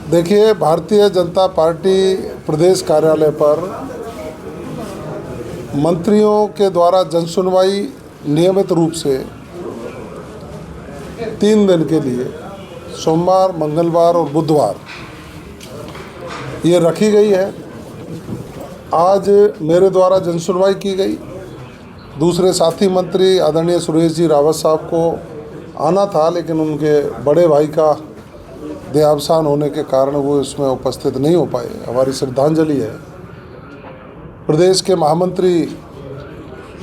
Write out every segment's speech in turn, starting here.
देखिए, भारतीय जनता पार्टी प्रदेश कार्यालय पर मंत्रियों के द्वारा जनसुनवाई नियमित रूप से 3 दिन के लिए सोमवार, मंगलवार और बुधवार ये रखी गई है। आज मेरे द्वारा जनसुनवाई की गई। दूसरे साथी मंत्री आदरणीय सुरेश जी रावत साहब को आना था, लेकिन उनके बड़े भाई का देहावसान होने के कारण वो इसमें उपस्थित नहीं हो पाए। हमारी श्रद्धांजलि है। प्रदेश के महामंत्री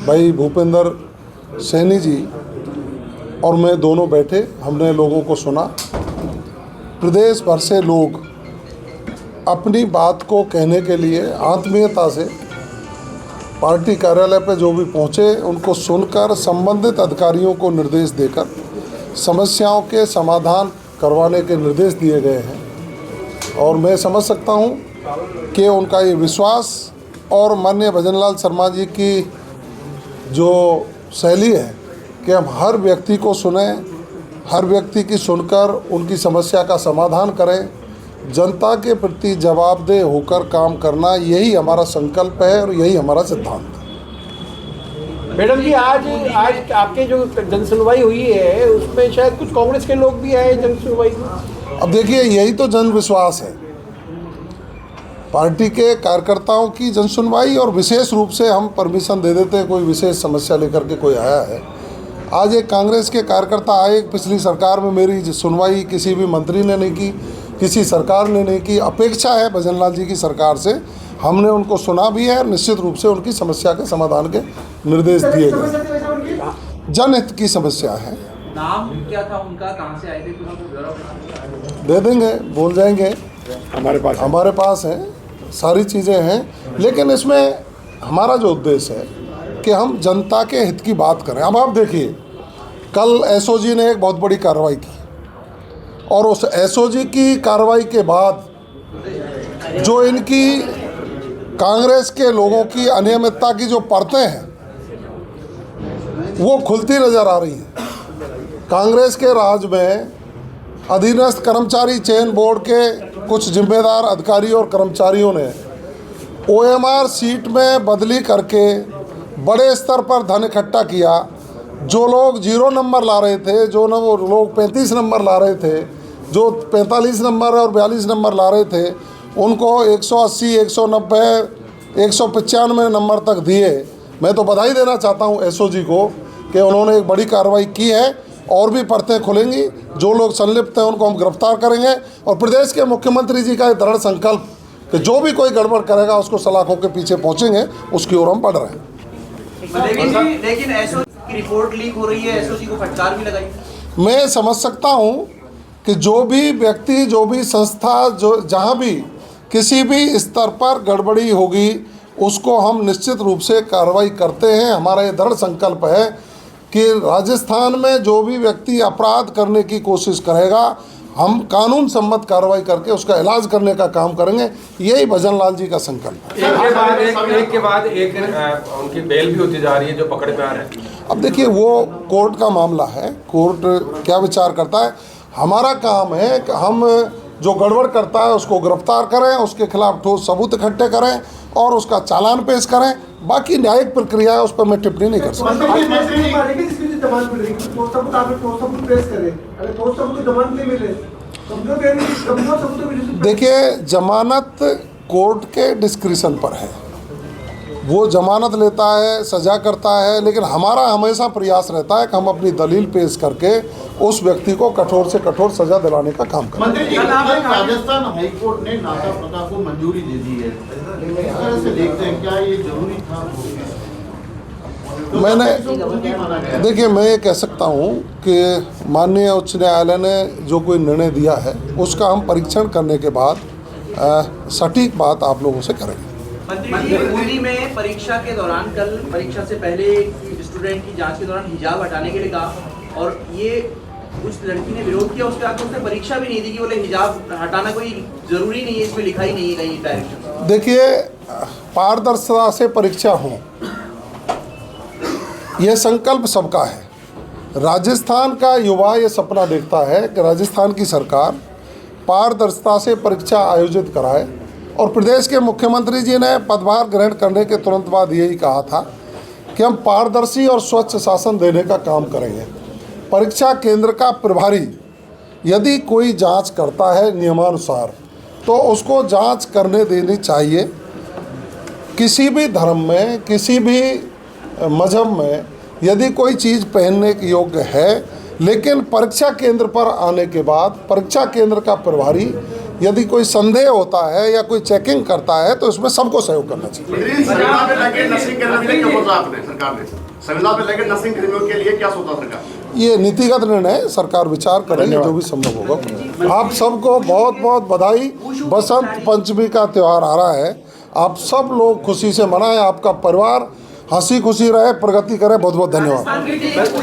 भाई भूपेंद्र सैनी जी और मैं दोनों बैठे, हमने लोगों को सुना। प्रदेश भर से लोग अपनी बात को कहने के लिए आत्मीयता से पार्टी कार्यालय पर जो भी पहुँचे, उनको सुनकर संबंधित अधिकारियों को निर्देश देकर समस्याओं के समाधान करवाने के निर्देश दिए गए हैं। और मैं समझ सकता हूं कि उनका ये विश्वास और माननीय भजनलाल शर्मा जी की जो शैली है कि हम हर व्यक्ति को सुने, हर व्यक्ति की सुनकर उनकी समस्या का समाधान करें, जनता के प्रति जवाबदेह होकर काम करना, यही हमारा संकल्प है और यही हमारा सिद्धांत है। मैडम जी, आज आपके जो जनसुनवाई हुई है उसमें शायद कुछ कांग्रेस के लोग भी आए जनसुनवाई में। अब देखिए, यही तो जन विश्वास है, पार्टी के कार्यकर्ताओं की जनसुनवाई। और विशेष रूप से हम परमिशन दे देते हैं, कोई विशेष समस्या लेकर के कोई आया है। आज एक कांग्रेस के कार्यकर्ता आए। पिछली सरकार में मेरी सुनवाई किसी भी मंत्री ने नहीं की, किसी सरकार ने नहीं की। अपेक्षा है भजनलाल जी की सरकार से, हमने उनको सुना भी है। निश्चित रूप से उनकी समस्या के समाधान के निर्देश दिए गए। जनहित की समस्या है। नाम क्या था उनका, कहाँ से आए थे? दे देंगे, बोल जाएंगे। हमारे पास है, सारी चीज़ें हैं। लेकिन इसमें हमारा जो उद्देश्य है कि हम जनता के हित की बात करें। अब आप देखिए, कल एसओजी ने एक बहुत बड़ी कार्रवाई की और उस एसओजी की कार्रवाई के बाद जो इनकी कांग्रेस के लोगों की अनियमितता की जो परतें हैं वो खुलती नज़र आ रही हैं। कांग्रेस के राज में अधीनस्थ कर्मचारी चयन बोर्ड के कुछ जिम्मेदार अधिकारी और कर्मचारियों ने ओएमआर सीट में बदली करके बड़े स्तर पर धन इकट्ठा किया। जो लोग 0 नंबर ला रहे थे, जो वो लोग 35 नंबर ला रहे थे, जो 45 नंबर और 42 नंबर ला रहे थे, उनको 180, 190, 195 नंबर तक दिए। मैं तो बधाई देना चाहता हूं एसओजी को कि उन्होंने एक बड़ी कार्रवाई की है। और भी परतें खुलेंगी, जो लोग संलिप्त हैं उनको हम गिरफ्तार करेंगे। और प्रदेश के मुख्यमंत्री जी का दृढ़ संकल्प कि जो भी कोई गड़बड़ करेगा उसको सलाखों के पीछे पहुंचेंगे, उसकी ओर हम बढ़ रहे हैं। लेकिन एसओजी की रिपोर्ट लीक हो रही है, एसओजी को फटकार भी लगाई। मैं समझ सकता हूं कि जो भी व्यक्ति, जो भी संस्था, जो जहां भी किसी भी स्तर पर गड़बड़ी होगी उसको हम निश्चित रूप से कार्रवाई करते हैं। हमारा ये दृढ़ संकल्प है कि राजस्थान में जो भी व्यक्ति अपराध करने की कोशिश करेगा, हम कानून सम्मत कार्रवाई करके उसका इलाज करने का काम करेंगे। यही भजनलाल जी का संकल्प है। एक के बाद एक उनकी बेल भी होती जा रही है, जो पकड़ में आ रहे हैं। अब देखिए, वो कोर्ट का मामला है, कोर्ट क्या विचार करता है। हमारा काम है कि हम जो गड़बड़ करता है उसको गिरफ्तार करें, उसके खिलाफ ठोस सबूत इकट्ठे करें और उसका चालान पेश करें। बाकी न्यायिक प्रक्रिया है, उस पर मैं टिप्पणी नहीं कर सकता। देखिए, जमानत कोर्ट के डिस्क्रिशन पर है, वो जमानत लेता है, सजा करता है। लेकिन हमारा हमेशा प्रयास रहता है कि हम अपनी दलील पेश करके उस व्यक्ति को कठोर से कठोर सजा दिलाने का काम करें। मंत्री जी, राजस्थान हाईकोर्ट ने नाता प्रथा को मंजूरी दे दी है, इस तरह से देखते हैं, क्या ये जरूरी था? देखिए, मैं ये कह सकता हूँ कि माननीय उच्च न्यायालय ने जो कोई निर्णय दिया है उसका हम परीक्षण करने के बाद सटीक बात आप लोगों से करेंगे। मंत्री जी, दिल्ली में परीक्षा के दौरान, कल परीक्षा से पहले स्टूडेंट की जांच के दौरान हिजाब हटाने के लिए कहा और ये उस लड़की ने विरोध किया। उसके बाद उसने परीक्षा भी नहीं दी कि बोले हिजाब हटाना कोई जरूरी नहीं है, इसमें लिखा ही नहीं है कहीं डायरेक्शन। देखिए, पारदर्शिता से परीक्षा हो, यह संकल्प सबका है। राजस्थान का युवा ये सपना देखता है कि राजस्थान की सरकार पारदर्शिता से परीक्षा आयोजित कराए। और प्रदेश के मुख्यमंत्री जी ने पदभार ग्रहण करने के तुरंत बाद यही कहा था कि हम पारदर्शी और स्वच्छ शासन देने का काम करेंगे। परीक्षा केंद्र का प्रभारी यदि कोई जांच करता है नियमानुसार तो उसको जांच करने देनी चाहिए। किसी भी धर्म में, किसी भी मजहब में यदि कोई चीज़ पहनने के योग्य है, लेकिन परीक्षा केंद्र पर आने के बाद परीक्षा केंद्र का प्रभारी यदि कोई संदेह होता है या कोई चेकिंग करता है तो इसमें सबको सहयोग करना चाहिए। संविदा पे लगे नर्सिंग कर्मियों के लिए क्या सोचा आपने? सरकार ने संविदा पे लगे नर्सिंग कर्मियों के लिए क्या सोचा सरकार? ये नीतिगत निर्णय है, सरकार विचार करेगी, जो भी संभव होगा। आप सबको बहुत बहुत बधाई। बसंत पंचमी का त्यौहार आ रहा है, आप सब लोग खुशी से मनाएं। आपका परिवार हंसी खुशी रहे, प्रगति करे। बहुत बहुत धन्यवाद।